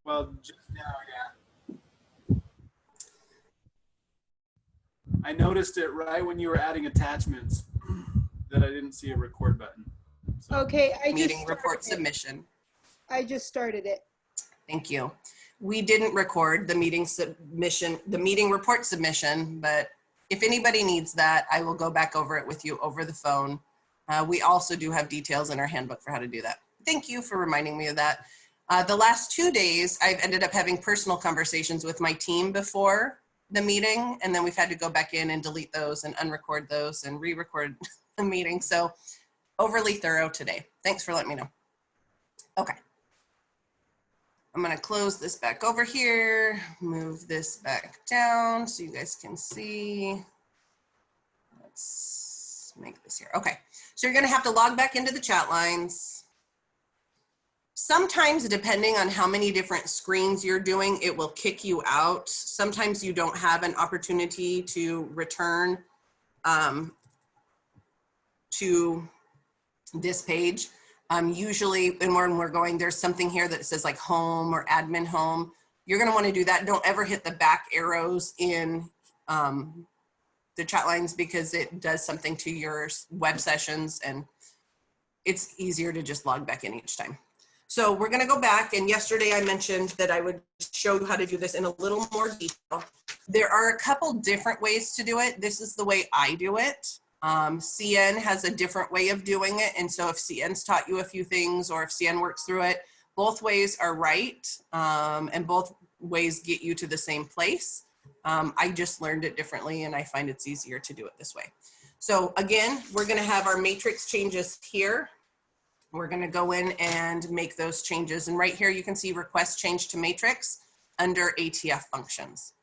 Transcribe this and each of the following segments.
Well, just now, yeah. I noticed it right when you were adding attachments that I didn't see a record button. So. Okay, Meeting report submission. I just started it. Thank you. We didn't record the meeting submission, the meeting report submission, but if anybody needs that, I will go back over it with you over the phone. We also do have details in our handbook for how to do that. Thank you for reminding me of that. The last 2 days, I've ended up having personal conversations with my team before the meeting, and then we've had to go back in and delete those and unrecord those and re-record the meeting. So overly thorough today. Thanks for letting me know. Okay. I'm going to close this back over here, move this back down so you guys can see. Let's make this here. Okay, so you're going to have to log back into the chat lines. Sometimes, depending on how many different screens you're doing, it will kick you out. Sometimes you don't have an opportunity to return to this page. Usually when we're going, there's something here that says like home or admin home. You're gonna wanna do that. Don't ever hit the back arrows in the chat lines because it does something to your web sessions and it's easier to just log back in each time. So we're gonna go back, and yesterday I mentioned that I would show you how to do this in a little more detail. There are a couple different ways to do it. This is the way I do it. CN has a different way of doing it. And so if CN's taught you a few things or if CN works through it, both ways are right. And both ways get you to the same place. I just learned it differently and I find it's easier to do it this way. So again, we're gonna have our matrix changes here. We're gonna go in and make those changes. And right here, you can see request change to matrix under ATF functions.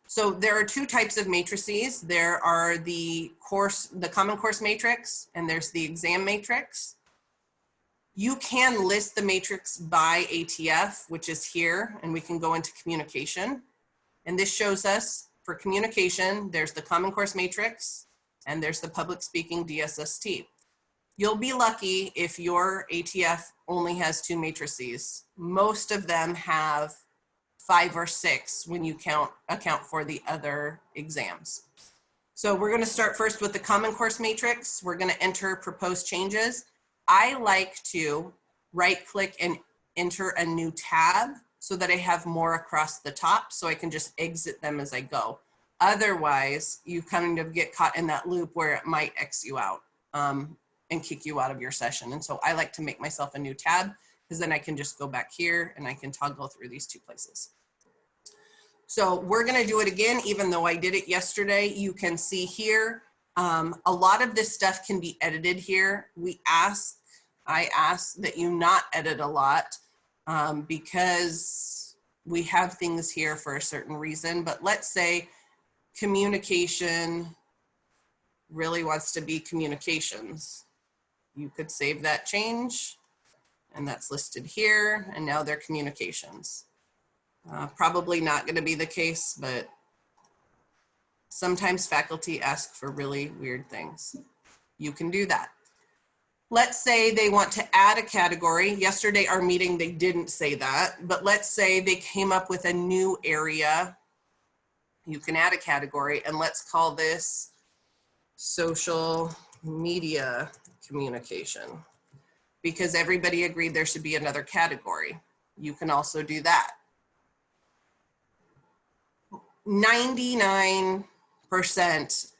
So there are two types of matrices. There are the common course matrix, and there's the exam matrix. You can list the matrix by ATF, which is here, and we can go into communication. And this shows us for communication, there's the common course matrix, and there's the public speaking DSST. You'll be lucky if your ATF only has 2 matrices. Most of them have 5 or 6 when you account for the other exams. So we're gonna start first with the common course matrix. We're gonna enter proposed changes. I like to right click and enter a new tab so that I have more across the top so I can just exit them as I go. Otherwise, you kind of get caught in that loop where it might X you out and kick you out of your session. And so I like to make myself a new tab because then I can just go back here and I can toggle through these 2 places. So we're gonna do it again, even though I did it yesterday. You can see here, a lot of this stuff can be edited here. I ask that you not edit a lot because we have things here for a certain reason, but let's say communication really wants to be communications. You could save that change, and that's listed here, and now they're communications. Probably not going to be the case, but sometimes faculty ask for really weird things. You can do that. Let's say they want to add a category. Yesterday, our meeting, they didn't say that, but let's say they came up with a new area. You can add a category, and let's call this social media communication, because everybody agreed there should be another category. You can also do that. 99%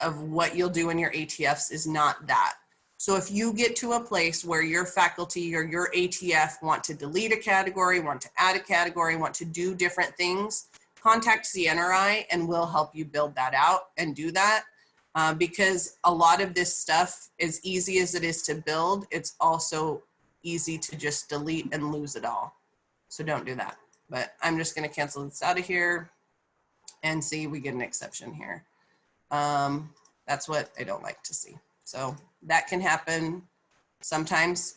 of what you'll do in your ATFs is not that. So if you get to a place where your faculty or your ATF want to delete a category, want to add a category, want to do different things, contact CNRI and we'll help you build that out and do that. Because a lot of this stuff, as easy as it is to build, it's also easy to just delete and lose it all. So don't do that. But I'm just going to cancel this out of here and see we get an exception here. That's what I don't like to see. So that can happen sometimes.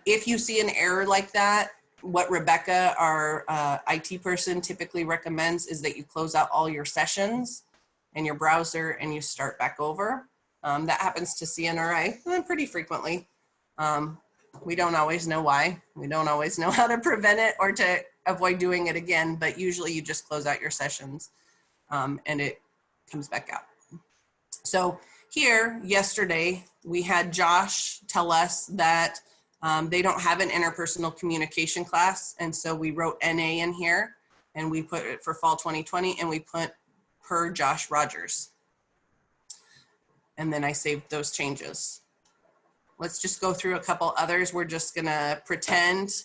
If you see an error like that, what Rebecca, our IT person, typically recommends is that you close out all your sessions in your browser and you start back over. That happens to CNRI pretty frequently. We don't always know why. We don't always know how to prevent it or to avoid doing it again, but usually you just close out your sessions and it comes back out. So here, yesterday, we had Josh tell us that they don't have an interpersonal communication class. And so we wrote NA in here and we put it for fall 2020 and we put per Josh Rogers. And then I saved those changes. Let's just go through a couple others. We're just gonna pretend,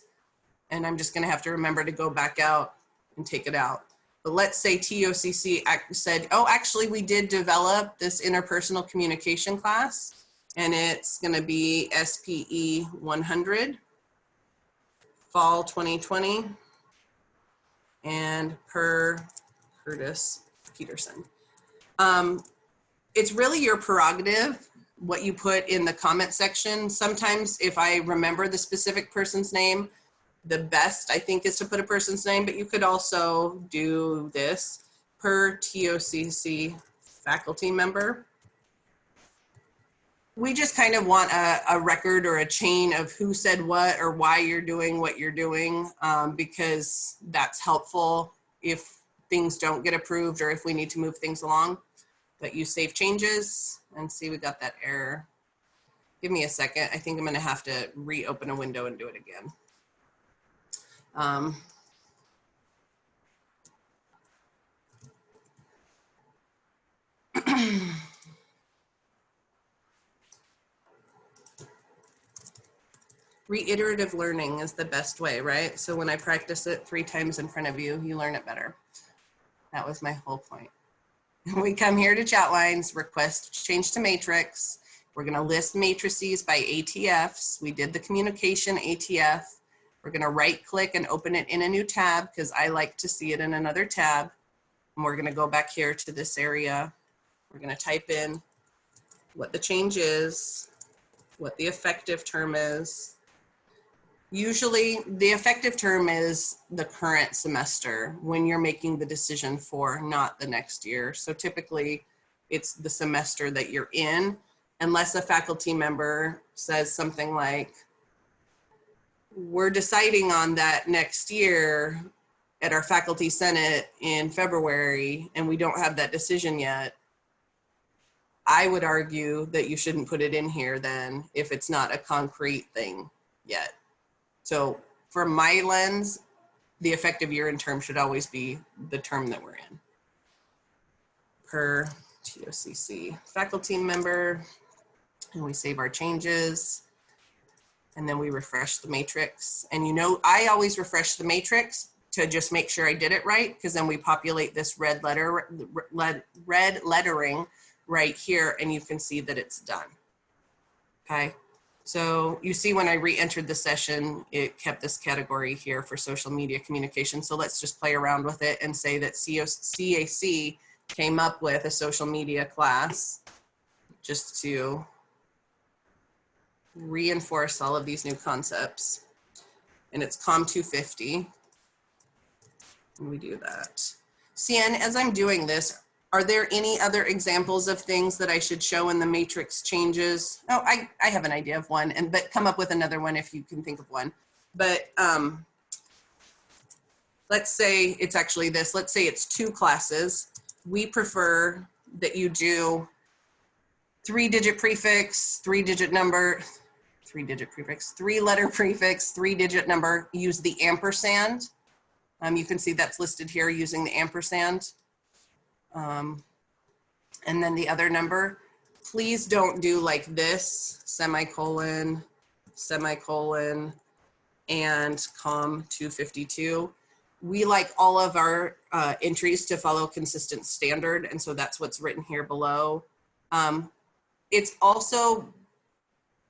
and I'm just gonna have to remember to go back out and take it out. But let's say TOCC said, oh, actually we did develop this interpersonal communication class and it's gonna be SPE 100, fall 2020, and per Curtis Peterson. It's really your prerogative what you put in the comment section. Sometimes if I remember the specific person's name, the best I think is to put a person's name, but you could also do this per TOCC faculty member. We just kind of want a record or a chain of who said what or why you're doing what you're doing, because that's helpful if things don't get approved or if we need to move things along. But you save changes and see we got that error. Give me a second. I think I'm gonna have to reopen a window and do it again. Reiterative learning is the best way, right? So when I practice it 3 times in front of you, you learn it better. That was my whole point. We come here to chat lines, request change to matrix. We're gonna list matrices by ATFs. We did the communication ATF. We're gonna right click and open it in a new tab because I like to see it in another tab. And we're gonna go back here to this area. We're gonna type in what the change is, what the effective term is. Usually the effective term is the current semester when you're making the decision for, not the next year. So typically it's the semester that you're in, unless a faculty member says something like, we're deciding on that next year at our faculty senate in February and we don't have that decision yet. I would argue that you shouldn't put it in here then if it's not a concrete thing yet. So from my lens, the effective year and term should always be the term that we're in. Per TOCC faculty member, and we save our changes, and then we refresh the matrix. And you know, I always refresh the matrix to just make sure I did it right, because then we populate this red lettering right here, and you can see that it's done. Okay. So you see when I re-entered the session, it kept this category here for social media communication. So let's just play around with it and say that CAC came up with a social media class just to reinforce all of these new concepts. And it's COM 250. And we do that. Cian, as I'm doing this, are there any other examples of things that I should show in the matrix changes? Oh, I have an idea of one, but come up with another one if you can think of one. But let's say it's actually this. Let's say it's 2 classes. We prefer that you do 3-digit prefix, 3-digit number, 3-digit prefix, 3-letter prefix, 3-digit number. Use the ampersand. You can see that's listed here using the ampersand. And then the other number, please don't do like this, semicolon, semicolon, and COM 252. We like all of our entries to follow consistent standard, and so that's what's written here below. It's also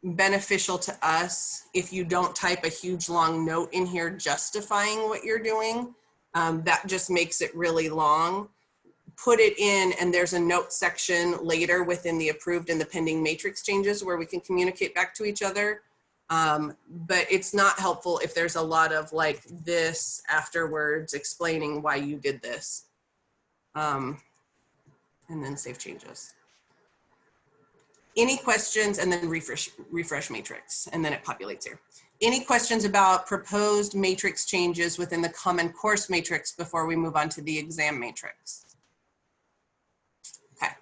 beneficial to us if you don't type a huge long note in here justifying what you're doing. That just makes it really long. Put it in, and there's a note section later within the approved and the pending matrix changes where we can communicate back to each other. But it's not helpful if there's a lot of like this afterwards explaining why you did this. And then save changes. Any questions, and then refresh matrix, and then it populates here. Any questions about proposed matrix changes within the Common Course matrix before we move on to the exam matrix? Okay,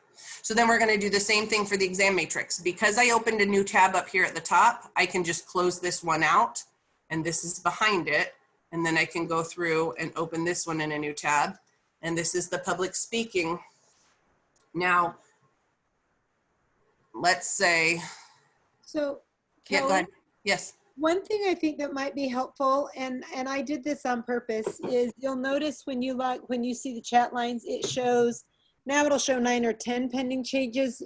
so then we're going to do the same thing for the exam matrix. Because I opened a new tab up here at the top, I can just close this one out, and this is behind it. And then I can go through and open this one in a new tab. And this is the public speaking. Now, let's say. So, Yeah, go Kelly, ahead. Yes. one thing I think that might be helpful, and I did this on purpose, is you'll notice when you see the chat lines, it shows, now it'll show 9 or 10 pending changes,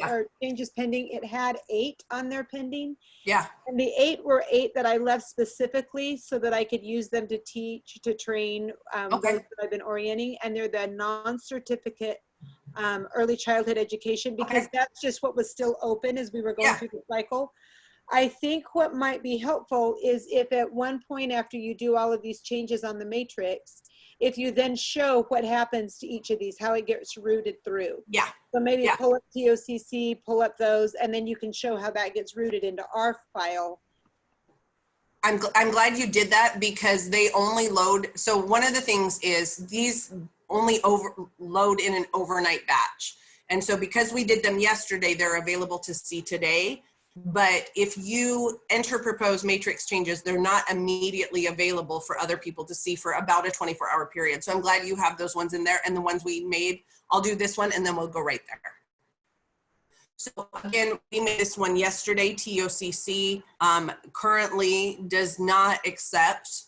or changes pending. It had 8 on there pending. Yeah. And the 8 were 8 that I left specifically so that I could use them to teach, to train those that I've been orienting. And they're the non-certificate early childhood education, because that's just what was still open as we were going through the cycle. I think what might be helpful is if at one point after you do all of these changes on the matrix, if you then show what happens to each of these, how it gets routed through. Yeah. So maybe pull up TOCC, pull up those, and then you can show how that gets routed into our file. I'm glad you did that, because they only load. So one of the things is these only load in an overnight batch. And so because we did them yesterday, they're available to see today. But if you enter proposed matrix changes, they're not immediately available for other people to see for about a 24-hour period. So I'm glad you have those ones in there, and the ones we made, I'll do this one and then we'll go right there. So again, we made this one yesterday. TOCC currently does not accept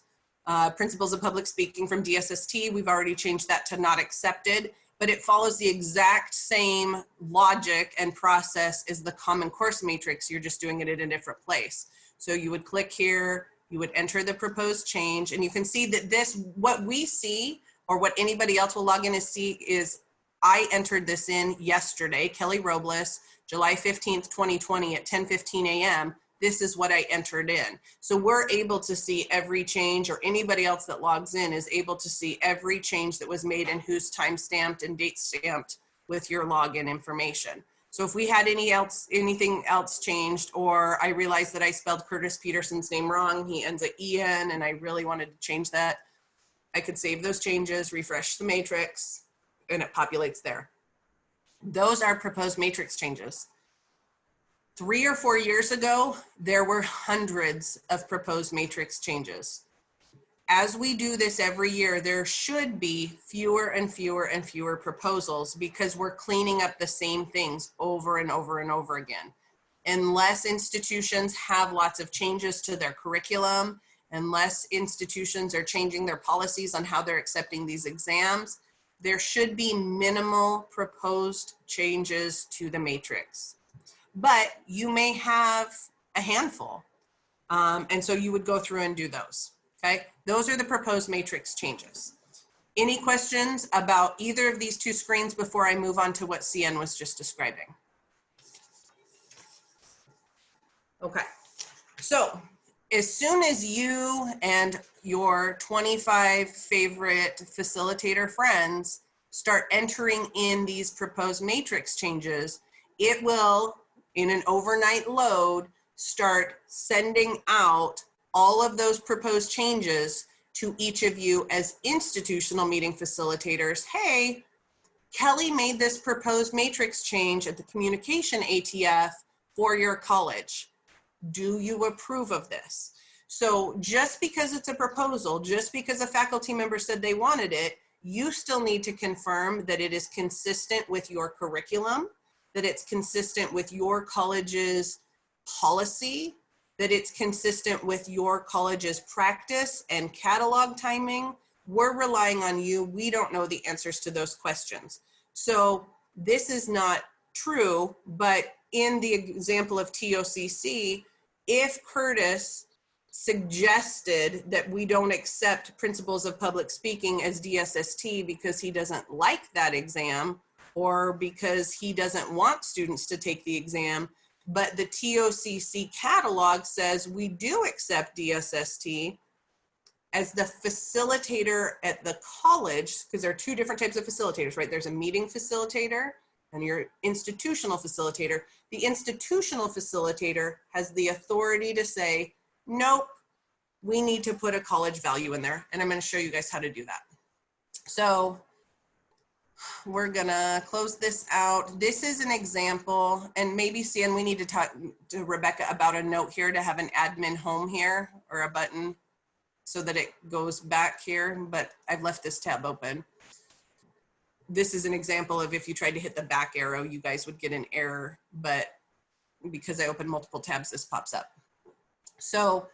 principles of public speaking from DSST. We've already changed that to not accepted, but it follows the exact same logic and process as the Common Course matrix. You're just doing it in a different place. So you would click here, you would enter the proposed change, and you can see that this, what we see, or what anybody else will log in and see, is I entered this in yesterday, Kelly Robles, July 15th, 2020 at 10:15 a.m. This is what I entered in. So we're able to see every change, or anybody else that logs in is able to see every change that was made and who's time stamped and date stamped with your login information. So if we had anything else changed, or I realized that I spelled Curtis Peterson's name wrong, he ends at EN, and I really wanted to change that, I could save those changes, refresh the matrix, and it populates there. Those are proposed matrix changes. 3 or 4 years ago, there were hundreds of proposed matrix changes. As we do this every year, there should be fewer and fewer and fewer proposals, because we're cleaning up the same things over and over and over again. Unless institutions have lots of changes to their curriculum, unless institutions are changing their policies on how they're accepting these exams, there should be minimal proposed changes to the matrix. But you may have a handful. And so you would go through and do those, okay? Those are the proposed matrix changes. Any questions about either of these two screens before I move on to what CN was just describing? Okay, so as soon as you and your 25 favorite facilitator friends start entering in these proposed matrix changes, it will, in an overnight load, start sending out all of those proposed changes to each of you as institutional meeting facilitators. Hey, Kelly made this proposed matrix change at the communication ATF for your college. Do you approve of this? So just because it's a proposal, just because a faculty member said they wanted it, you still need to confirm that it is consistent with your curriculum, that it's consistent with your college's policy, that it's consistent with your college's practice and catalog timing. We're relying on you. We don't know the answers to those questions. So this is not true, but in the example of TOCC, if Curtis suggested that we don't accept principles of public speaking as DSST because he doesn't like that exam, or because he doesn't want students to take the exam, but the TOCC catalog says we do accept DSST, as the facilitator at the college, because there are two different types of facilitators, right? There's a meeting facilitator and your institutional facilitator. The institutional facilitator has the authority to say, nope, we need to put a college value in there. And I'm going to show you guys how to do that. So we're going to close this out. This is an example, and maybe, Cian, we need to talk to Rebecca about a note here to have an admin home here, or a button so that it goes back here, but I've left this tab open. This is an example of if you tried to hit the back arrow, you guys would get an error, but because I opened multiple tabs, this pops up. So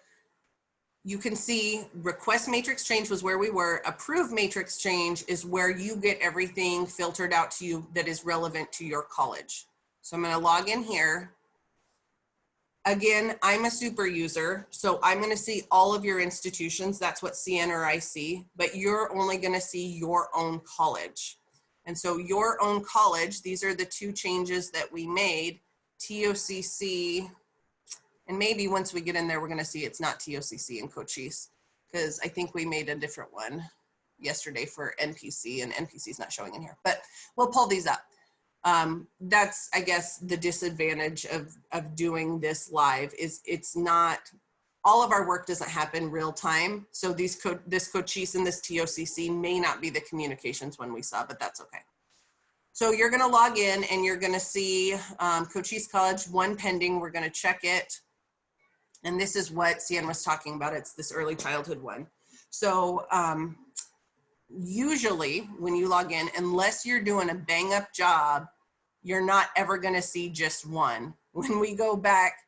you can see request matrix change was where we were. Approve matrix change is where you get everything filtered out to you that is relevant to your college. So I'm going to log in here. Again, I'm a super user, so I'm going to see all of your institutions. That's what CN or I see, but you're only going to see your own college. And so your own college, these are the two changes that we made, TOCC, and maybe once we get in there, we're going to see it's not TOCC and Cochise, because I think we made a different one yesterday for NPC, and NPC is not showing in here, but we'll pull these up. That's, I guess, the disadvantage of doing this live is it's not, all of our work doesn't happen real time. So this Cochise and this TOCC may not be the communications one we saw, but that's okay. So you're going to log in and you're going to see Cochise College, one pending. We're going to check it. And this is what Cian was talking about. It's this early childhood one. So usually when you log in, unless you're doing a bang up job, you're not ever going to see just one. When we go back,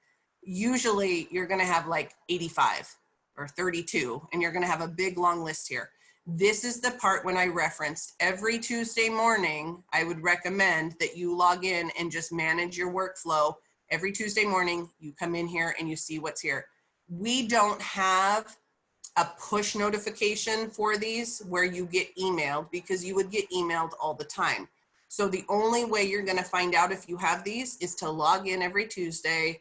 usually you're going to have like 85 or 32, and you're going to have a big long list here. This is the part when I referenced every Tuesday morning, I would recommend that you log in and just manage your workflow. Every Tuesday morning, you come in here and you see what's here. We don't have a push notification for these where you get emailed, because you would get emailed all the time. So the only way you're going to find out if you have these is to log in every Tuesday.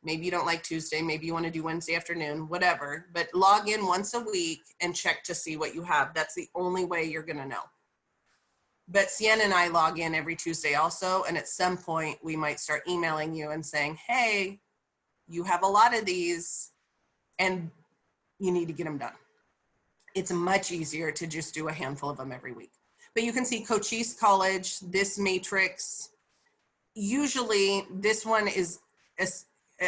Maybe you don't like Tuesday, maybe you want to do Wednesday afternoon, whatever, but log in once a week and check to see what you have. That's the only way you're going to know. But Cian and I log in every Tuesday also, and at some point we might start emailing you and saying, hey, you have a lot of these and you need to get them done. It's much easier to just do a handful of them every week. But you can see Cochise College, this matrix. Usually this one is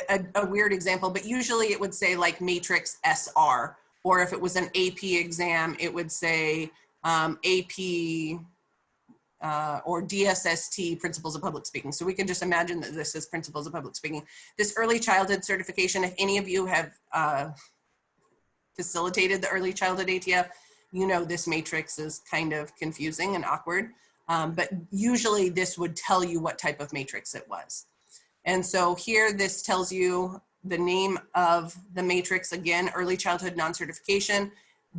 a weird example, but usually it would say like matrix SR, or if it was an AP exam, it would say AP or DSST, Principles of Public Speaking. So we can just imagine that this is Principles of Public Speaking. This early childhood certification, if any of you have facilitated the early childhood ATF, you know this matrix is kind of confusing and awkward, but usually this would tell you what type of matrix it was. And so here this tells you the name of the matrix, again, early childhood non-certification.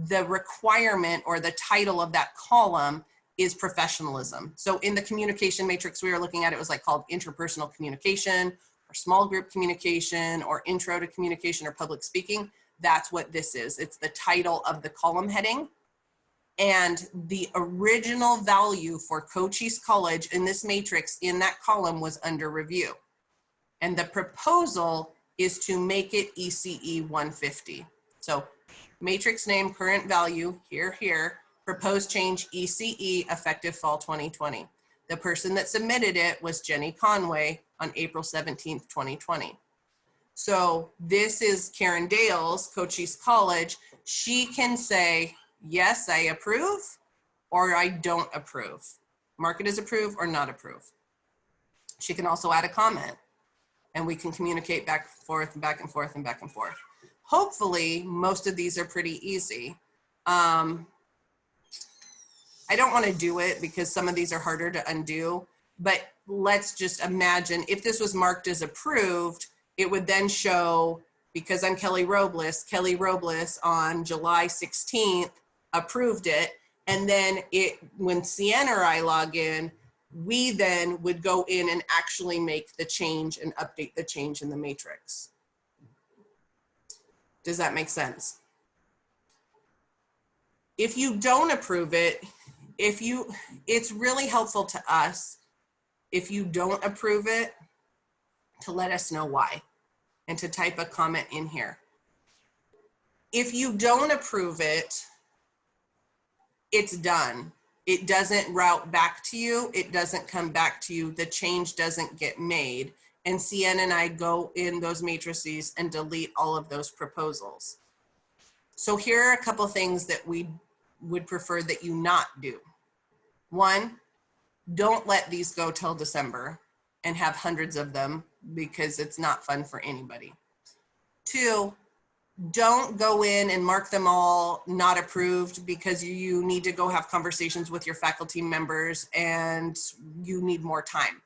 The requirement or the title of that column is professionalism. So in the communication matrix we were looking at, it was like called interpersonal communication or small group communication or intro to communication or public speaking. That's what this is. It's the title of the column heading. And the original value for Cochise College in this matrix in that column was under review. And the proposal is to make it ECE 150. So matrix name, current value, here, proposed change ECE effective fall 2020. The person that submitted it was Jenny Conway on April 17th, 2020. So this is Karen Dale's Cochise College. She can say, yes, I approve, or I don't approve. Mark it as approve or not approve. She can also add a comment, and we can communicate back and forth and back and forth and back and forth. Hopefully, most of these are pretty easy. I don't want to do it because some of these are harder to undo, but let's just imagine if this was marked as approved, it would then show, because I'm Kelly Robles on July 16th approved it. And then when Cian or I log in, we then would go in and actually make the change and update the change in the matrix. Does that make sense? If you don't approve it, it's really helpful to us if you don't approve it, to let us know why and to type a comment in here. If you don't approve it, it's done. It doesn't route back to you. It doesn't come back to you. The change doesn't get made. And CN and I go in those matrices and delete all of those proposals. So here are a couple things that we would prefer that you not do. One, don't let these go till December and have hundreds of them, because it's not fun for anybody. Two, don't go in and mark them all not approved, because you need to go have conversations with your faculty members and you need more time,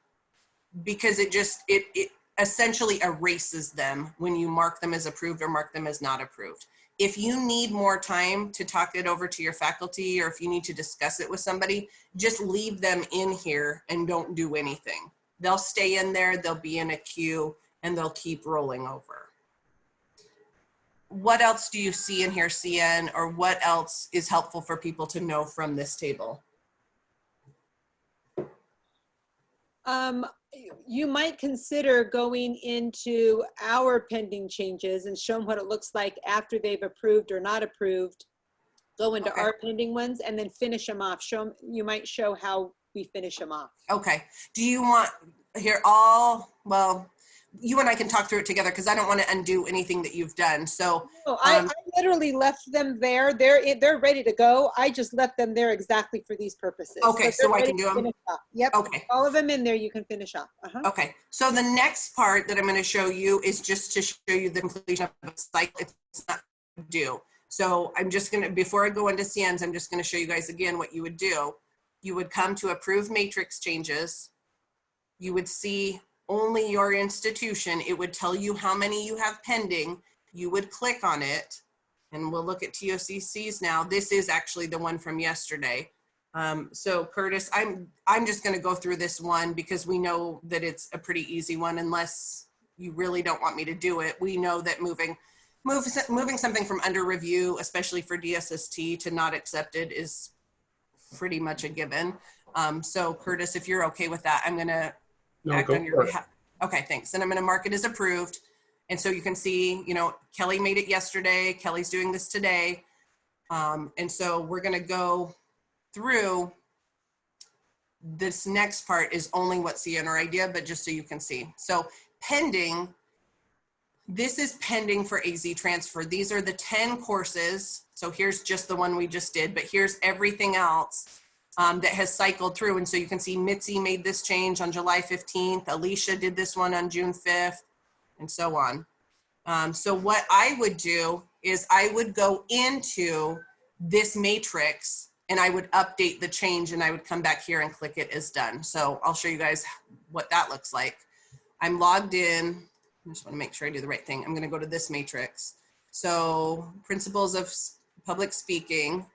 because it essentially erases them when you mark them as approved or mark them as not approved. If you need more time to talk it over to your faculty, or if you need to discuss it with somebody, just leave them in here and don't do anything. They'll stay in there, they'll be in a queue, and they'll keep rolling over. What else do you see in here, CN, or what else is helpful for people to know from this table? You might consider going into our pending changes and show them what it looks like after they've approved or not approved. Go into our pending ones and then finish them off. You might show how we finish them off. Okay. Do you want here well, you and I can talk through it together, because I don't want to undo anything that you've done. So no, I literally left them there. They're ready to go. I just left them there exactly for these purposes. Okay, so I can do them? Yep. Okay. All of them in there, you can finish off. Okay. So the next part that I'm going to show you is just to show you the completion of the cycle. It's not due. So I'm just going to, before I go into CNs, I'm just going to show you guys again what you would do. You would come to approve matrix changes. You would see only your institution. It would tell you how many you have pending. You would click on it, and we'll look at TOCCs now. This is actually the one from yesterday. So Curtis, I'm just going to go through this one because we know that it's a pretty easy one, unless you really don't want me to do it. We know that moving something from under review, especially for DSST, to not accepted is pretty much a given. So Curtis, if you're okay with that, I'm going to act on your behalf. Okay, thanks. And I'm going to mark it as approved. And so you can see, Kelly made it yesterday. Kelly's doing this today. And so we're going to go through. This next part is only what CN or idea, but just so you can see. So pending, this is pending for AZTransfer. These are the 10 courses. So here's just the one we just did, but here's everything else that has cycled through. And so you can see Mitzi made this change on July 15th. Alicia did this one on June 5th, and so on. So what I would do is I would go into this matrix and I would update the change, and I would come back here and click it as done. So I'll show you guys what that looks like. I'm logged in. I just want to make sure I do the right thing. I'm going to go to this matrix. So principles of public speaking.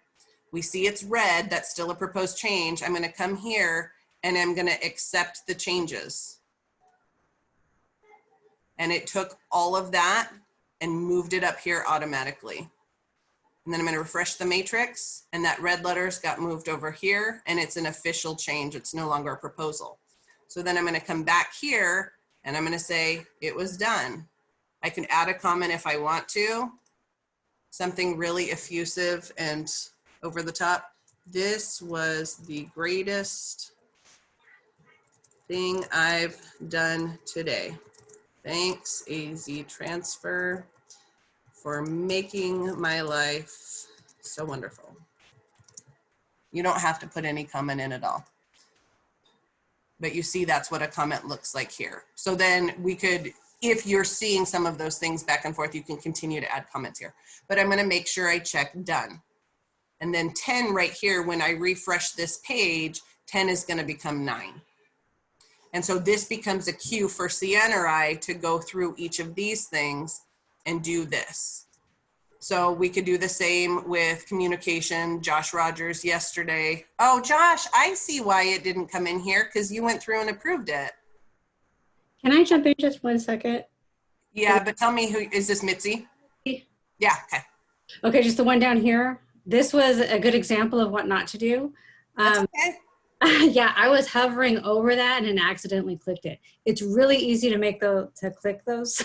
We see it's red. That's still a proposed change. I'm going to come here and I'm going to accept the changes. And it took all of that and moved it up here automatically. And then I'm going to refresh the matrix, and that red letters got moved over here, and it's an official change. It's no longer a proposal. So then I'm going to come back here and I'm going to say it was done. I can add a comment if I want to, something really effusive and over the top. This was the greatest thing I've done today. Thanks, AZTransfer, for making my life so wonderful. You don't have to put any comment in at all. But you see that's what a comment looks like here. So then we could, if you're seeing some of those things back and forth, you can continue to add comments here. But I'm going to make sure I check done. And then 10 right here, when I refresh this page, 10 is going to become 9. And so this becomes a cue for CN or I to go through each of these things and do this. So we could do the same with communication. Josh Rogers yesterday. Oh, Josh, I see why it didn't come in here, because you went through and approved it. Can I jump in just 1 second? Yeah, but tell me, who is this, Mitzi? Yeah, okay. Okay, just the one down here. This was a good example of what not to do. That's okay. Yeah, I was hovering over that and accidentally clicked it. It's really easy to to click those.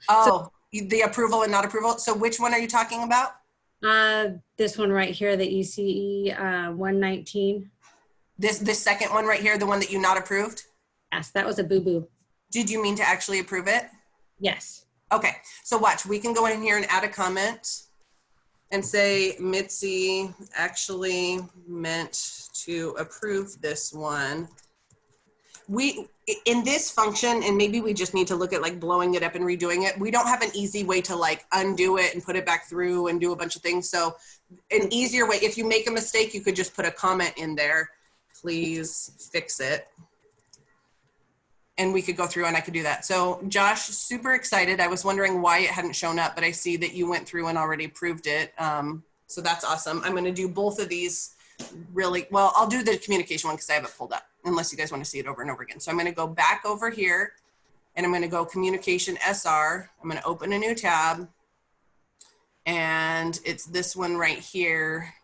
Oh, the approval and not approval. So which one are you talking about? This one right here, the ECE 119. This second one right here, the one that you not approved? Yes, that was a boo-boo. Did you mean to actually approve it? Yes. Okay, so watch, we can go in here and add a comment and say Mitzi actually meant to approve this one. In this function, and maybe we just need to look at like blowing it up and redoing it, we don't have an easy way to like undo it and put it back through and do a bunch of things. So an easier way, if you make a mistake, you could just put a comment in there, please fix it. And we could go through and I could do that. So Josh, super excited. I was wondering why it hadn't shown up, but I see that you went through and already approved it. So that's awesome. I'm gonna do both of these really, well, I'll do the communication one because I have it pulled up, unless you guys wanna see it over and over again. So I'm gonna go back over here and I'm gonna go communication SR. I'm gonna open a new tab and it's this one right here.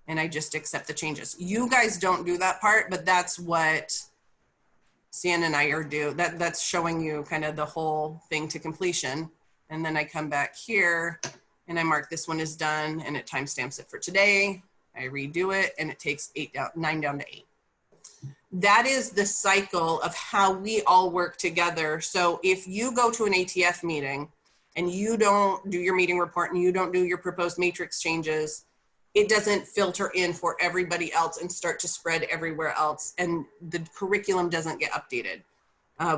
And I just accept the changes. You guys don't do that part, but that's what Sienna and I are do. That's showing you kind of the whole thing to completion. And then I come back here and I mark this one is done and it timestamps it for today. I redo it and it takes 9 down to 8. That is the cycle of how we all work together. So if you go to an ATF meeting and you don't do your meeting report and you don't do your proposed matrix changes, it doesn't filter in for everybody else and start to spread everywhere else. And the curriculum doesn't get updated.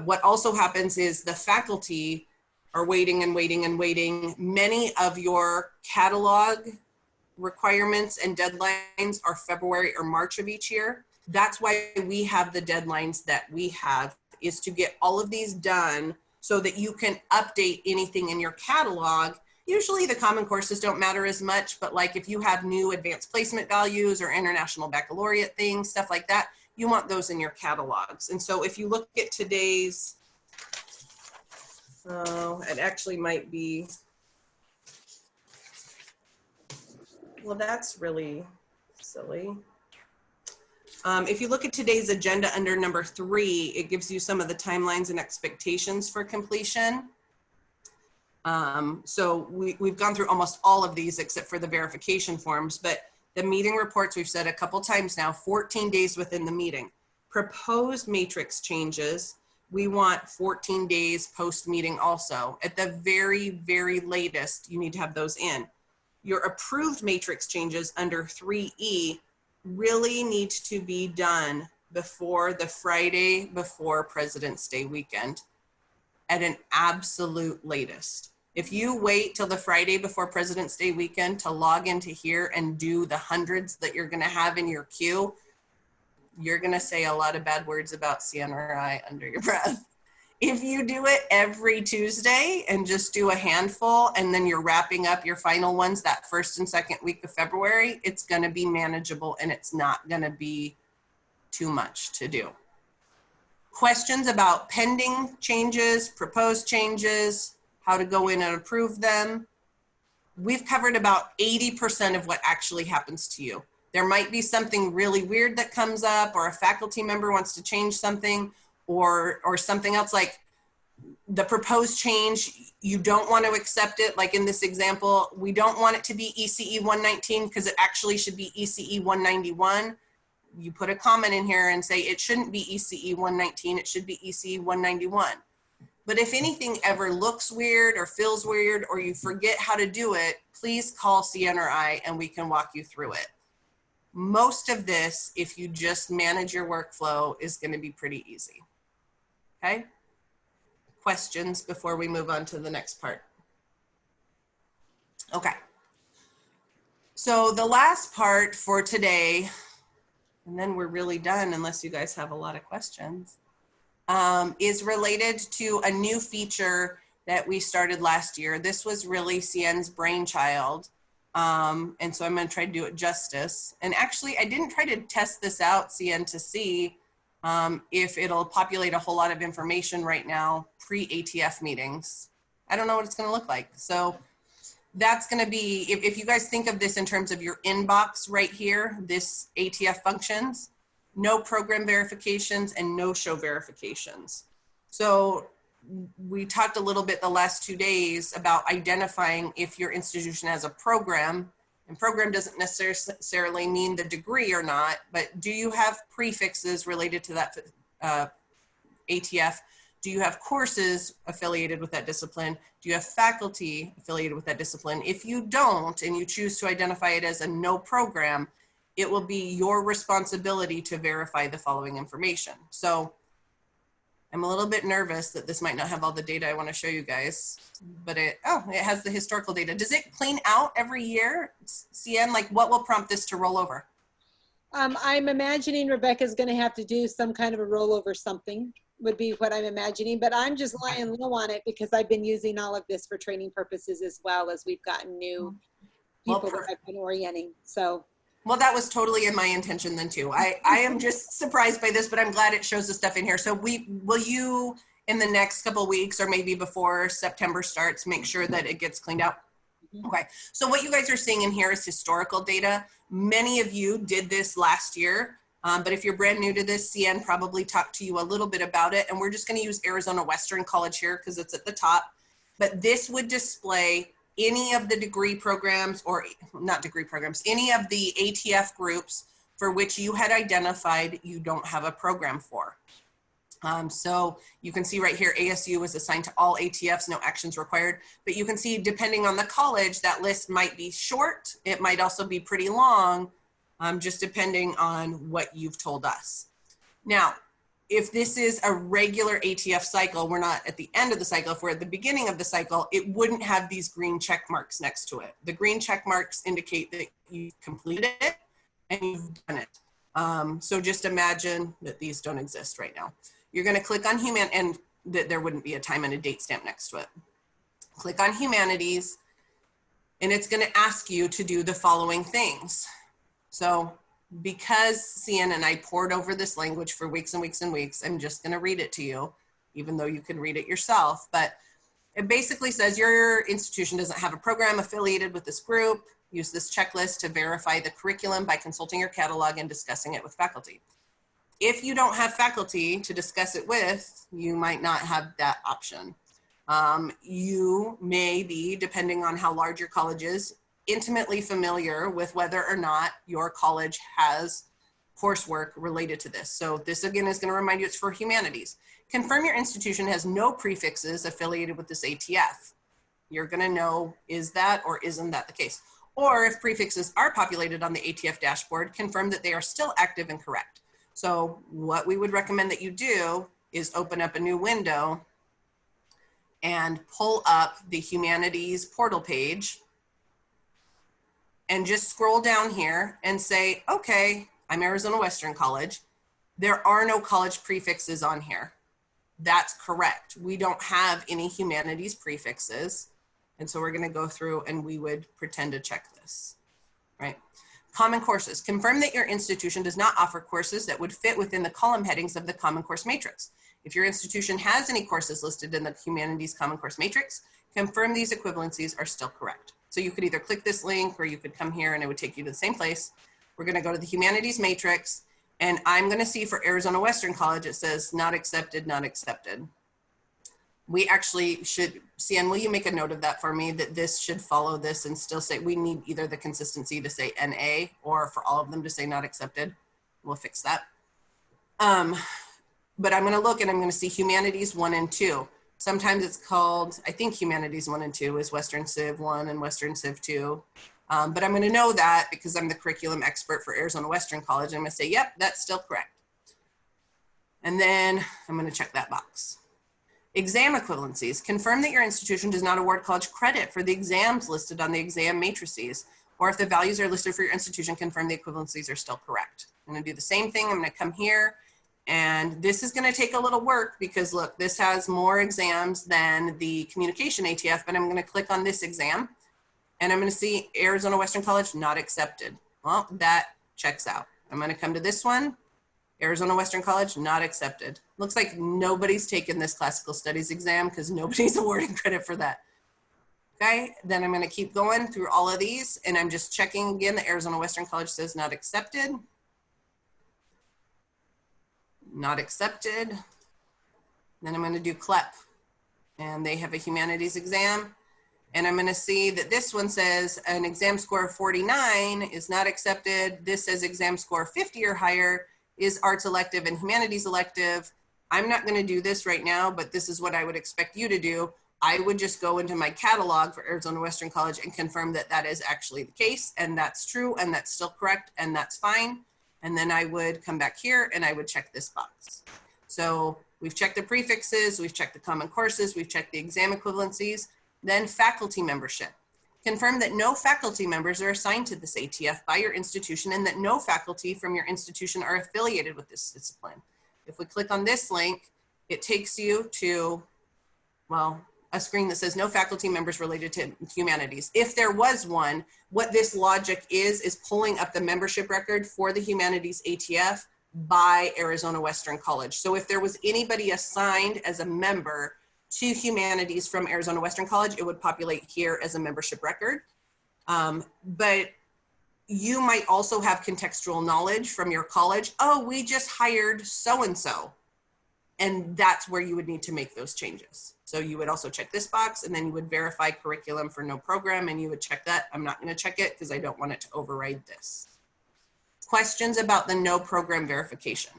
What also happens is the faculty are waiting and waiting and waiting. Many of your catalog requirements and deadlines are February or March of each year. That's why we have the deadlines that we have, is to get all of these done so that you can update anything in your catalog. Usually the common courses don't matter as much, but like if you have new advanced placement values or international baccalaureate things, stuff like that, you want those in your catalogs. And so if you look at today's, it actually might be, well, that's really silly. If you look at today's agenda under number 3, it gives you some of the timelines and expectations for completion. So we've gone through almost all of these except for the verification forms, but the meeting reports, we've said a couple times now, 14 days within the meeting. Proposed matrix changes, we want 14 days post-meeting also. At the very, very latest, you need to have those in. Your approved matrix changes under 3E really need to be done before the Friday before President's Day weekend at an absolute latest. If you wait till the Friday before President's Day weekend to log into here and do the hundreds that you're gonna have in your queue, you're gonna say a lot of bad words about CNRI under your breath. If you do it every Tuesday and just do a handful and then you're wrapping up your final ones that first and second week of February, it's gonna be manageable and it's not gonna be too much to do. Questions about pending changes, proposed changes, how to go in and approve them. We've covered about 80% of what actually happens to you. There might be something really weird that comes up, or a faculty member wants to change something, or something else, like the proposed change, you don't want to accept it. Like in this example, we don't want it to be ECE 119 because it actually should be ECE 191. You put a comment in here and say it shouldn't be ECE 119, it should be ECE 191. But if anything ever looks weird or feels weird or you forget how to do it, please call CNRI and we can walk you through it. Most of this, if you just manage your workflow, is going to be pretty easy. Okay? Questions before we move on to the next part? Okay. So the last part for today, and then we're really done unless you guys have a lot of questions, is related to a new feature that we started last year. This was really Cien's brainchild. And so I'm going to try to do it justice. And actually, I didn't try to test this out, Cien, to see if it'll populate a whole lot of information right now, pre-ATF meetings. I don't know what it's going to look like. So that's going to be, if you guys think of this in terms of your inbox right here, this ATF functions, no program verifications, and no-show verifications. So we talked a little bit the last 2 days about identifying if your institution has a program, and program doesn't necessarily mean the degree or not, but do you have prefixes related to that ATF? Do you have courses affiliated with that discipline? Do you have faculty affiliated with that discipline? If you don't, and you choose to identify it as a no program, it will be your responsibility to verify the following information. So I'm a little bit nervous that this might not have all the data I want to show you guys, but it has the historical data. Does it clean out every year, CN? Like, what will prompt this to roll over? I'm imagining Rebecca's going to have to do some kind of a rollover something, would be what I'm imagining, but I'm just lying low on it because I've been using all of this for training purposes as well as we've gotten new people that I've been orienting. So. Well, that was totally in my intention then too. I am just surprised by this, but I'm glad it shows the stuff in here. So will you in the next couple of weeks or maybe before September starts, make sure that it gets cleaned out? Okay, so what you guys are seeing in here is historical data. Many of you did this last year, but if you're brand new to this, CN probably talked to you a little bit about it, and we're just gonna use Arizona Western College here because it's at the top. But this would display any of the degree programs, or not degree programs, any of the ATF groups for which you had identified you don't have a program for. So you can see right here, ASU was assigned to all ATFs, no actions required, but you can see depending on the college, that list might be short. It might also be pretty long, just depending on what you've told us. Now, if this is a regular ATF cycle, we're not at the end of the cycle. If we're at the beginning of the cycle, it wouldn't have these green check marks next to it. The green check marks indicate that you've completed it and you've done it. So just imagine that these don't exist right now. You're going to click on human, and that there wouldn't be a time and a date stamp next to it. Click on humanities, and it's going to ask you to do the following things. So because CN and I poured over this language for weeks and weeks and weeks, I'm just going to read it to you, even though you can read it yourself. But it basically says your institution doesn't have a program affiliated with this group. Use this checklist to verify the curriculum by consulting your catalog and discussing it with faculty. If you don't have faculty to discuss it with, you might not have that option. You may be, depending on how large your college is, intimately familiar with whether or not your college has coursework related to this. So this again is going to remind you it's for humanities. Confirm your institution has no prefixes affiliated with this ATF. You're going to know, is that or isn't that the case? Or if prefixes are populated on the ATF dashboard, confirm that they are still active and correct. So what we would recommend that you do is open up a new window and pull up the humanities portal page and just scroll down here and say, okay, I'm Arizona Western College. There are no college prefixes on here. That's correct. We don't have any humanities prefixes. And so we're going to go through and we would pretend to check this, right? Common courses. Confirm that your institution does not offer courses that would fit within the column headings of the Common Course Matrix. If your institution has any courses listed in the Humanities Common Course Matrix, confirm these equivalencies are still correct. So you could either click this link or you could come here and it would take you to the same place. We're going to go to the Humanities Matrix, and I'm going to see for Arizona Western College, it says not accepted, not accepted. We actually should, CN, will you make a note of that for me, that this should follow this and still say, we need either the consistency to say NA or for all of them to say not accepted. We'll fix that. But I'm going to look and I'm going to see Humanities 1 and 2. Sometimes it's called, I think Humanities 1 and 2 is Western Civ 1 and Western Civ 2. But I'm going to know that because I'm the curriculum expert for Arizona Western College. I'm going to say, yep, that's still correct. And then I'm going to check that box. Exam equivalencies. Confirm that your institution does not award college credit for the exams listed on the exam matrices, or if the values are listed for your institution, confirm the equivalencies are still correct. I'm going to do the same thing. I'm going to come here, and this is going to take a little work because look, this has more exams than the communication ATF, but I'm going to click on this exam, and I'm going to see Arizona Western College not accepted. Well, that checks out. I'm going to come to this one. Arizona Western College, not accepted. Looks like nobody's taken this classical studies exam because nobody's awarding credit for that. Okay, then I'm gonna keep going through all of these and I'm just checking again. The Arizona Western College says not accepted. not accepted. Then I'm going to do CLEP, and they have a humanities exam. And I'm going to see that this one says an exam score of 49 is not accepted. This says exam score 50 or higher is arts elective and humanities elective. I'm not going to do this right now, but this is what I would expect you to do. I would just go into my catalog for Arizona Western College and confirm that that is actually the case, and that's true, and that's still correct, and that's fine. And then I would come back here and I would check this box. So we've checked the prefixes, we've checked the common courses, we've checked the exam equivalencies. Then faculty membership. Confirm that no faculty members are assigned to this ATF by your institution and that no faculty from your institution are affiliated with this discipline. If we click on this link, it takes you to, well, a screen that says no faculty members related to humanities. If there was one, what this logic is pulling up the membership record for the humanities ATF by Arizona Western College. So if there was anybody assigned as a member to humanities from Arizona Western College, it would populate here as a membership record. But you might also have contextual knowledge from your college. Oh, we just hired so-and-so. And that's where you would need to make those changes. So you would also check this box, and then you would verify curriculum for no program, and you would check that. I'm not going to check it because I don't want it to override this. Questions about the no program verification.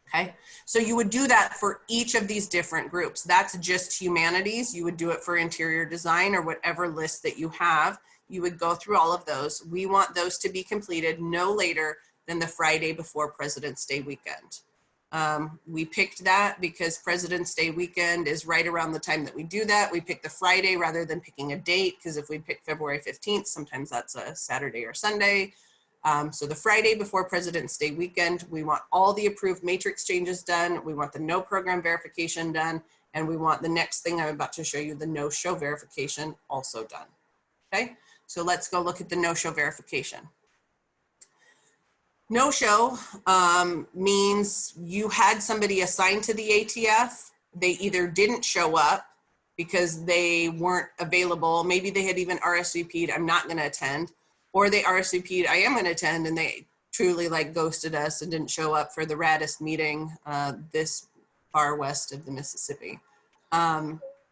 Okay, so you would do that for each of these different groups. That's just humanities. You would do it for interior design or whatever list that you have. You would go through all of those. We want those to be completed no later than the Friday before President's Day weekend. We picked that because President's Day weekend is right around the time that we do that. We picked the Friday rather than picking a date, because if we pick February 15th, sometimes that's a Saturday or Sunday. So the Friday before President's Day weekend, we want all the approved matrix changes done. We want the no program verification done. And we want the next thing I'm about to show you, the no show verification, also done. Okay, so let's go look at the no show verification. No show means you had somebody assigned to the ATF. They either didn't show up because they weren't available. Maybe they had even RSVP'd, I'm not going to attend. Or they RSVP'd, I am going to attend, and they truly like ghosted us and didn't show up for the raddest meeting this far west of the Mississippi.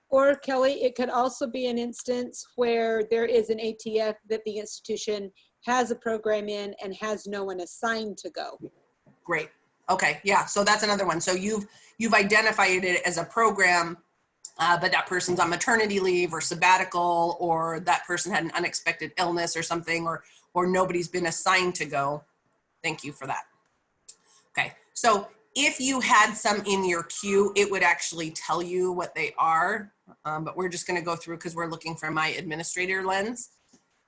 Or Kelly, it could also be an instance where there is an ATF that the institution has a program in and has no one assigned to go. Great. Okay. Yeah. So that's another one. So you've identified it as a program, but that person's on maternity leave or sabbatical, or that person had an unexpected illness or something, or nobody's been assigned to go. Thank you for that. Okay. So if you had some in your queue, it would actually tell you what they are, but we're just going to go through because we're looking from my administrator lens.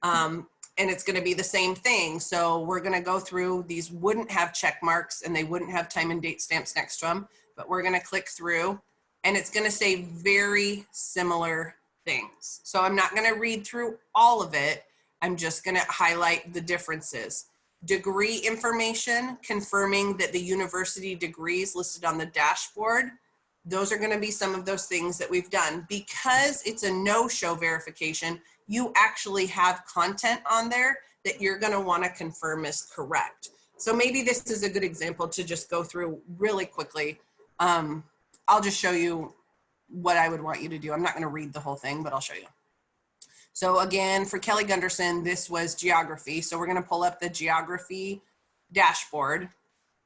And it's going to be the same thing. So we're going to go through, these wouldn't have check marks and they wouldn't have time and date stamps next to them, but we're going to click through and it's going to say very similar things. So I'm not going to read through all of it. I'm just going to highlight the differences. Degree information, confirming that the university degrees listed on the dashboard. Those are going to be some of those things that we've done. Because it's a no-show verification, you actually have content on there that you're going to want to confirm is correct. So maybe this is a good example to just go through really quickly. I'll just show you what I would want you to do. I'm not going to read the whole thing, but I'll show you. So again, for Kelly Gunderson, this was geography. So we're going to pull up the geography dashboard.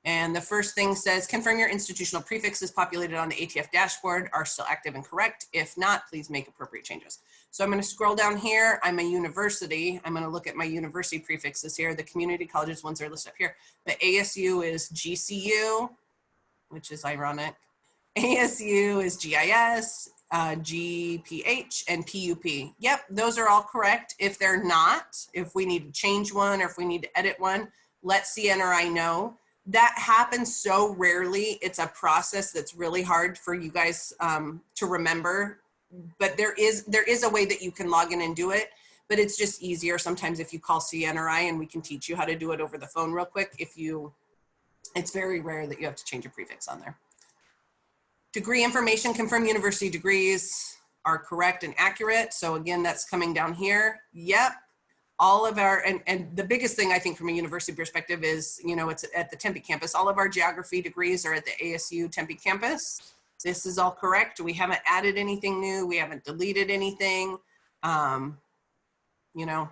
And the first thing says, confirm your institutional prefixes populated on the ATF dashboard are still active and correct. If not, please make appropriate changes. So I'm going to scroll down here. I'm a university. I'm going to look at my university prefixes here. The community colleges ones are listed up here. The ASU is GCU, which is ironic. ASU is GIS, GPH, and PUP. Yep, those are all correct. If they're not, if we need to change one or if we need to edit one, let CNRI know. That happens so rarely. It's a process that's really hard for you guys to remember, but there is a way that you can log in and do it, but it's just easier sometimes if you call CNRI and we can teach you how to do it over the phone real quick. It's very rare that you have to change a prefix on there. Degree information, confirm university degrees are correct and accurate. So again, that's coming down here. Yep. all of our, and the biggest thing I think from a university perspective is, you know, it's at the Tempe campus. All of our geography degrees are at the ASU Tempe campus. This is all correct. We haven't added anything new. We haven't deleted anything. You know,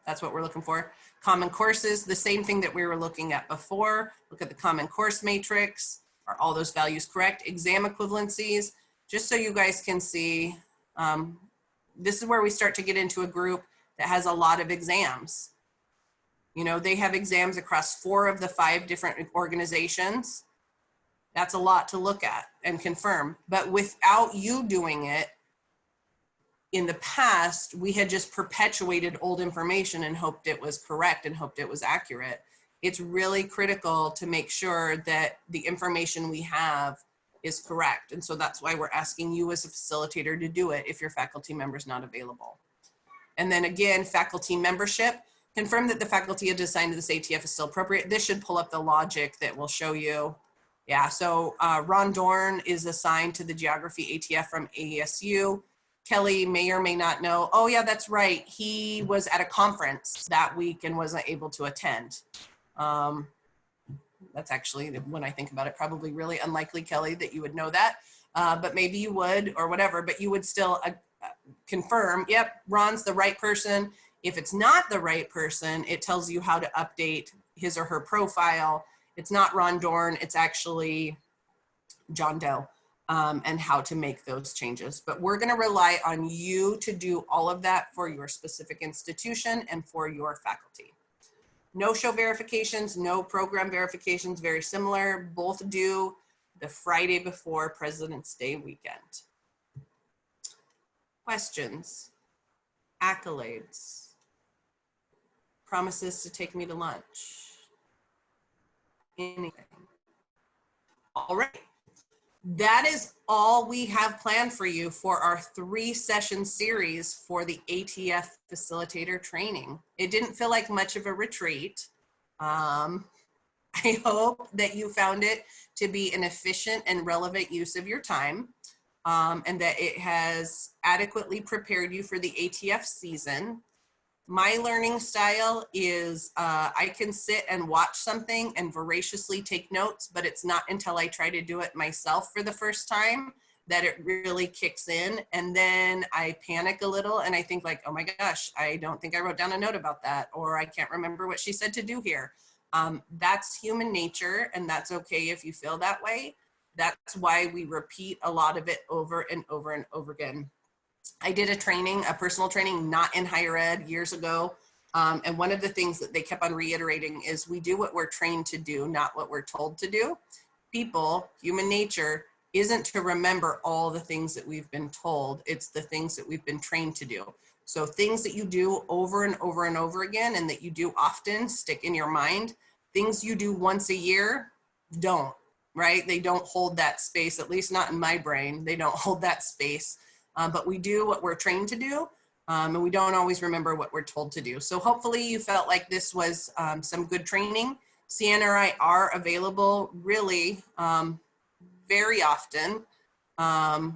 that's what we're looking for. Common courses, the same thing that we were looking at before. Look at the common course matrix. Are all those values correct? Exam equivalencies, just so you guys can see, this is where we start to get into a group that has a lot of exams. You know, they have exams across 4 of the 5 different organizations. That's a lot to look at and confirm. But without you doing it, in the past, we had just perpetuated old information and hoped it was correct and hoped it was accurate. It's really critical to make sure that the information we have is correct. And so that's why we're asking you as a facilitator to do it if your faculty member is not available. And then again, faculty membership, confirm that the faculty assigned to this ATF is still appropriate. This should pull up the logic that will show you. Yeah, so Ron Dorn is assigned to the geography ATF from ASU. Kelly may or may not know, oh yeah, that's right. He was at a conference that week and wasn't able to attend. That's actually, when I think about it, probably really unlikely, Kelly, that you would know that, but maybe you would or whatever, but you would still confirm, yep, Ron's the right person. If it's not the right person, it tells you how to update his or her profile. It's not Ron Dorn, it's actually John Doe, and how to make those changes. But we're gonna rely on you to do all of that for your specific institution and for your faculty. No-show verifications, no program verifications, very similar, both due the Friday before President's Day weekend. Questions, accolades, promises to take me to lunch, anything. All right, that is all we have planned for you for our 3-session series for the ATF Facilitator training. It didn't feel like much of a retreat. I hope that you found it to be an efficient and relevant use of your time, and that it has adequately prepared you for the ATF season. My learning style is I can sit and watch something and voraciously take notes, but it's not until I try to do it myself for the first time that it really kicks in. And then I panic a little and I think like, oh my gosh, I don't think I wrote down a note about that, or I can't remember what she said to do here. That's human nature, and that's okay if you feel that way. That's why we repeat a lot of it over and over and over again. I did a training, a personal training, not in higher ed, years ago. And one of the things that they kept on reiterating is we do what we're trained to do, not what we're told to do. People, human nature, isn't to remember all the things that we've been told. It's the things that we've been trained to do. So things that you do over and over and over again and that you do often stick in your mind. Things you do once a year don't, right? They don't hold that space, at least not in my brain. They don't hold that space. But we do what we're trained to do, and we don't always remember what we're told to do. So hopefully you felt like this was some good training. Sienna and I are available really very often. I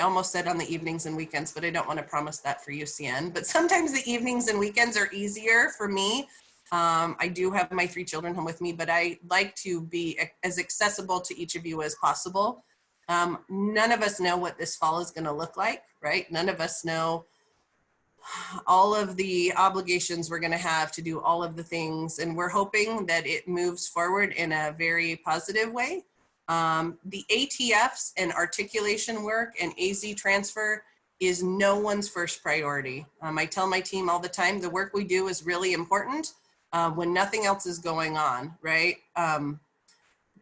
almost said on the evenings and weekends, but I don't want to promise that for you, Sienna. But sometimes the evenings and weekends are easier for me. I do have my 3 children home with me, but I like to be as accessible to each of you as possible. None of us know what this fall is going to look like, right? None of us know all of the obligations we're going to have to do all of the things, and we're hoping that it moves forward in a very positive way. The ATFs and articulation work and AZTransfer is no one's first priority. I tell my team all the time, the work we do is really important when nothing else is going on, right?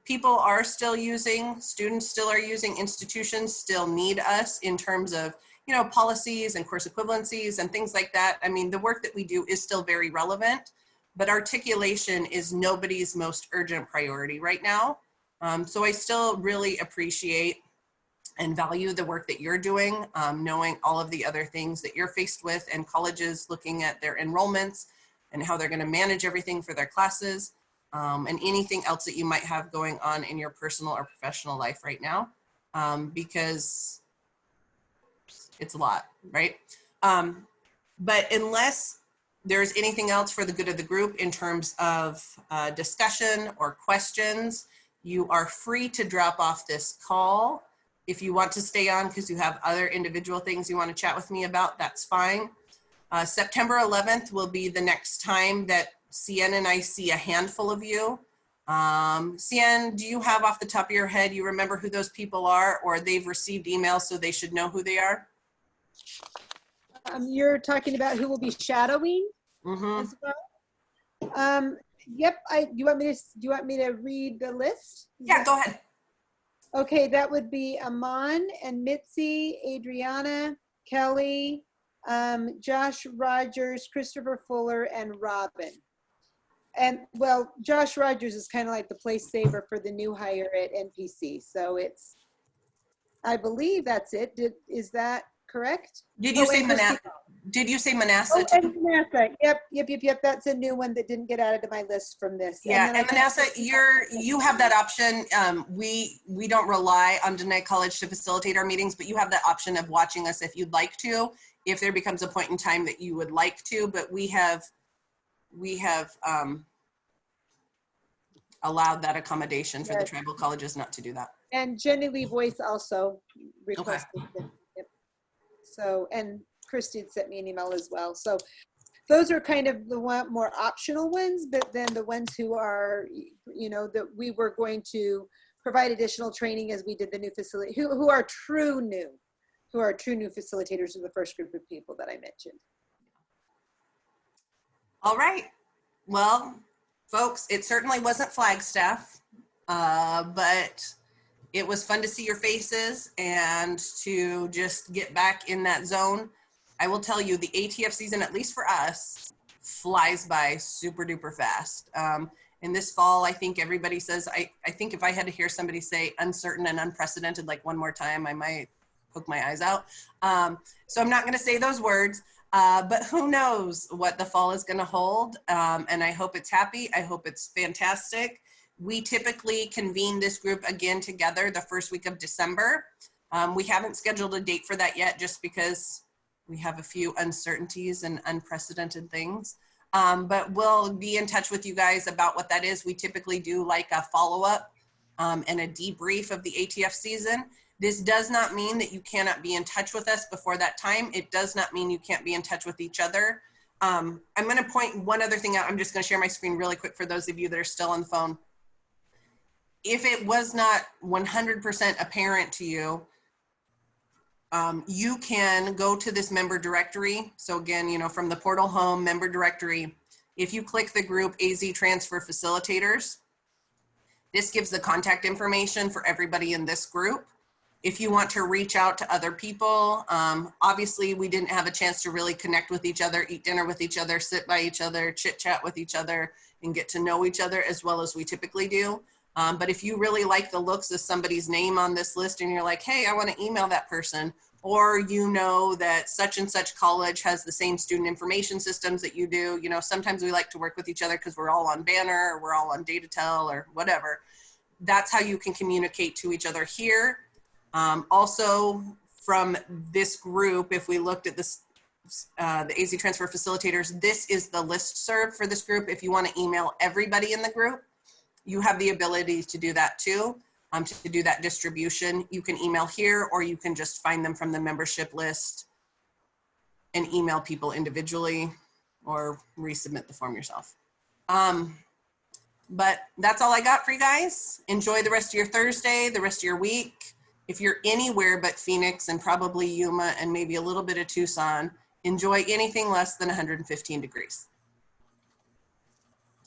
People are still using, students still are using, institutions still need us in terms of, you know, policies and course equivalencies and things like that. I mean, the work that we do is still very relevant, but articulation is nobody's most urgent priority right now. So I still really appreciate and value the work that you're doing, knowing all of the other things that you're faced with, and colleges looking at their enrollments and how they're going to manage everything for their classes. And anything else that you might have going on in your personal or professional life right now, because it's a lot, right? But unless there's anything else for the good of the group in terms of discussion or questions, you are free to drop off this call. If you want to stay on because you have other individual things you want to chat with me about, that's fine. September 11th will be the next time that Cian and I see a handful of you. Cian, do you have off the top of your head, you remember who those people are, or they've received emails so they should know who they are? You're talking about who will be shadowing as well? Yep. Do you want me to read the list? Yeah, go ahead. Okay, that would be Aman and Mitzi, Adriana, Kelly, Josh Rogers, Christopher Fuller, and Robin. And well, Josh Rogers is kind of like the place saver for the new hire at NPC. So it's, I believe that's it. Is that correct? Did you say Manasseh? Did you say Manasseh? Oh, and Manasseh. Yep. That's a new one that didn't get added to my list from this. Yeah, and Manasseh, you have that option. We don't rely on Denied College to facilitate our meetings, but you have that option of watching us if you'd like to, if there becomes a point in time that you would like to. But we have allowed that accommodation for the tribal colleges not to do that. And Jenny Lee Boyce also requested it. Yep. So, and Christy had sent me an email as well. So those are kind of the more optional ones, but then the ones who are, that we were going to provide additional training as we did the new facility, who are true new facilitators are the first group of people that I mentioned. All right. Well, folks, it certainly wasn't Flagstaff, but it was fun to see your faces and to just get back in that zone. I will tell you, the ATF season, at least for us, flies by super duper fast. In this fall, I think everybody says, I think if I had to hear somebody say uncertain and unprecedented like one more time, I might poke my eyes out. So I'm not going to say those words, but who knows what the fall is going to hold. And I hope it's happy. I hope it's fantastic. We typically convene this group again together the first week of December. We haven't scheduled a date for that yet just because we have a few uncertainties and unprecedented things. But we'll be in touch with you guys about what that is. We typically do like a follow-up and a debrief of the ATF season. This does not mean that you cannot be in touch with us before that time. It does not mean you can't be in touch with each other. I'm going to point one other thing out. I'm just going to share my screen really quick for those of you that are still on the phone. If it was not 100% apparent to you, you can go to this member directory. So again, from the portal home member directory, if you click the group AZTransfer Facilitators, this gives the contact information for everybody in this group. If you want to reach out to other people, obviously we didn't have a chance to really connect with each other, eat dinner with each other, sit by each other, chit chat with each other, and get to know each other as well as we typically do. But if you really like the looks of somebody's name on this list and you're like, hey, I want to email that person, or that such and such college has the same student information systems that you do, sometimes we like to work with each other because we're all on Banner or we're all on DataTel or whatever. That's how you can communicate to each other here. Also from this group, if we looked at this, the AZTransfer Facilitators, this is the listserv for this group. If you want to email everybody in the group, you have the ability to do that too. To do that distribution, you can email here, or you can just find them from the membership list and email people individually or resubmit the form yourself. But that's all I got for you guys. Enjoy the rest of your Thursday, the rest of your week. If you're anywhere but Phoenix and probably Yuma and maybe a little bit of Tucson, enjoy anything less than 115 degrees.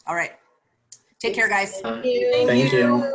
All right. Take care, guys. Thank you.